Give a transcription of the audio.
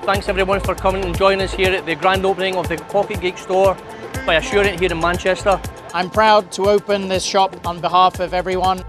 Thanks everyone for coming and joining us here at the grand opening of the Pocket Geek store by Assurant here in Manchester. I'm proud to open this shop on behalf of everyone.